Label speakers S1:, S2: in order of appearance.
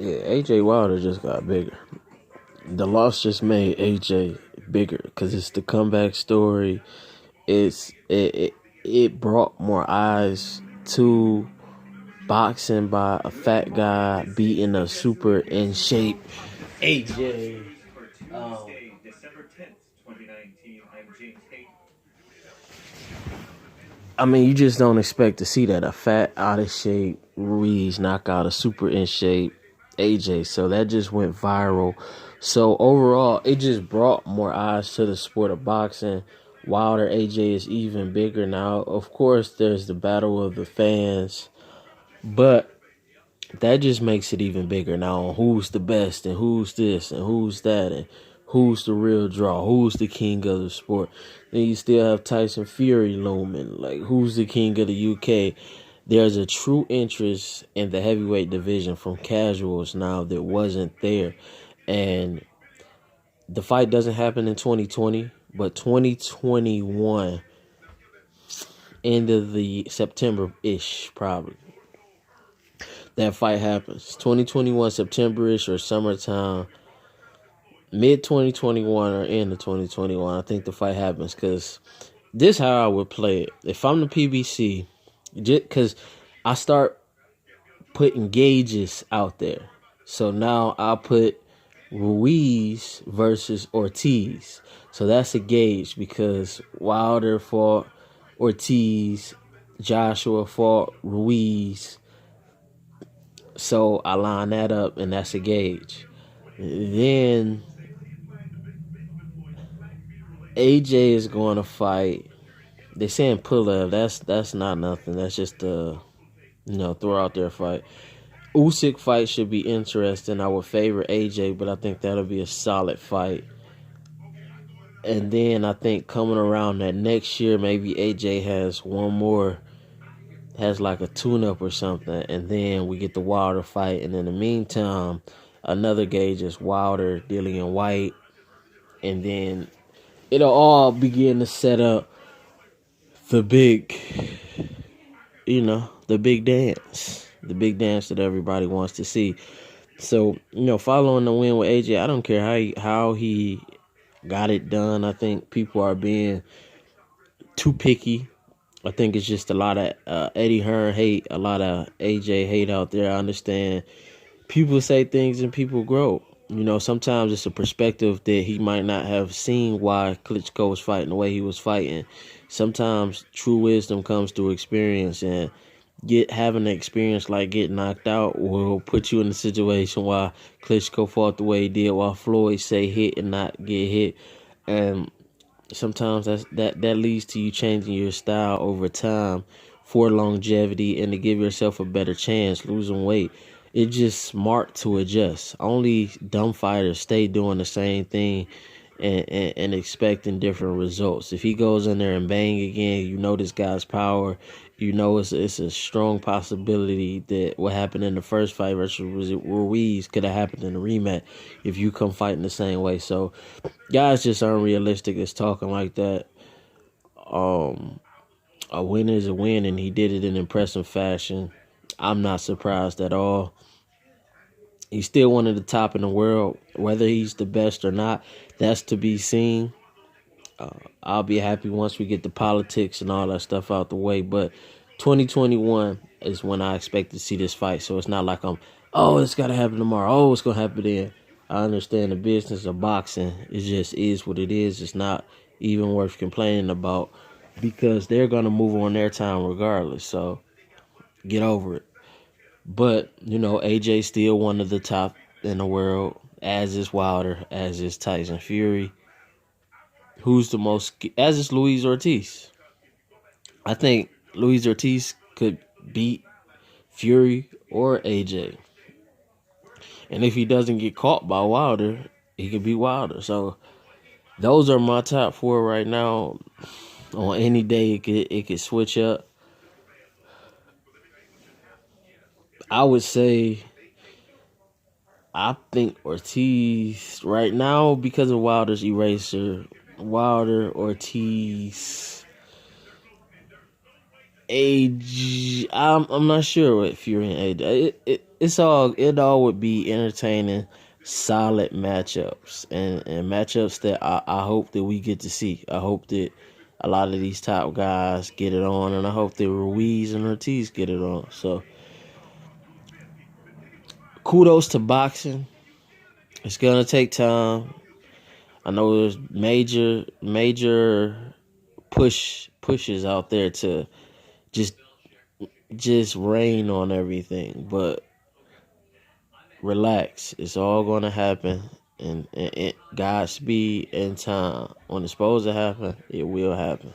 S1: Yeah, AJ Wilder just got bigger. The loss just made AJ bigger because it's the comeback story. It brought more eyes to boxing by a fat guy beating a super in shape AJ. Um, I mean, you just don't expect to see that, a fat, out of shape Ruiz knock out a super in shape AJ. So that just went viral. So overall, it just brought more eyes to the sport of boxing. Wilder AJ is even bigger now. Of course, there's the battle of the fans, but that just makes it even bigger now on who's the best and who's this and who's that and who's the real draw, who's the king of the sport. Then you still have Tyson Fury looming, like who's the king of the UK. There's a true interest in the heavyweight division from casuals now that wasn't there. And the fight doesn't happen in 2020, but 2021, end of the September-ish probably, that fight happens. 2021 September-ish or summertime, mid 2021 or end of 2021. I think the fight happens because this is how I would play it. If I'm the PBC, because I start putting gauges out there. So now I'll put Ruiz versus Ortiz. So that's a gauge because Wilder fought Ortiz, Joshua fought Ruiz. So I line that up, and that's a gauge. Then AJ is going to fight. They're saying Pulev. That's not nothing. That's just a throw out there fight. Usyk fight should be interesting. I would favor AJ, but I think that'll be a solid fight. And then I think coming around that next year, maybe AJ has one more, has like a tune-up or something, and then we get the Wilder fight. And in the meantime, another gauge is Wilder, Dillian White, and then it'll all begin to set up the big, the big dance. The big dance that everybody wants to see. So, following the win with AJ, I don't care how he got it done. I think people are being too picky. I think it's just a lot of Eddie Hearn hate, a lot of AJ hate out there. I understand people say things and people grow. Sometimes it's a perspective that he might not have seen why Klitschko was fighting the way he was fighting. Sometimes true wisdom comes through experience, and having an experience like getting knocked out will put you in a situation why Klitschko fought the way he did, while Floyd say hit and not get hit. And sometimes that leads to you changing your style over time for longevity and to give yourself a better chance losing weight. It's just smart to adjust. Only dumb fighters stay doing the same thing and expecting different results. If he goes in there and bang again, this guy's power. It's a strong possibility that what happened in the first fight versus Ruiz could have happened in the rematch if you come fighting the same way. So guys just unrealistic as talking like that. A win is a win, and he did it in impressive fashion. I'm not surprised at all. He's still one of the top in the world. Whether he's the best or not, that's to be seen. I'll be happy once we get the politics and all that stuff out the way. But 2021 is when I expect to see this fight. So it's not like it's got to happen tomorrow. Oh, it's going to happen then. I understand the business of boxing. It just is what it is. It's not even worth complaining about because they're going to move on their time regardless. So get over it. But, AJ's still one of the top in the world, as is Wilder, as is Tyson Fury. Who's the most, as is Luis Ortiz. I think Luis Ortiz could beat Fury or AJ. And if he doesn't get caught by Wilder, he could beat Wilder. So those are my top four right now. On any day, it could switch up. I would say I think Ortiz right now, because of Wilder's eraser, Wilder, Ortiz. I'm not sure what Fury and AJ. It all would be entertaining, solid matchups and matchups that I hope that we get to see. I hope that a lot of these top guys get it on, and I hope that Ruiz and Ortiz get it on. So kudos to boxing. It's gonna take time. I know there's major pushes out there to just just rain on everything, but relax. It's all gonna happen, and Godspeed in time. When it's supposed to happen, it will happen.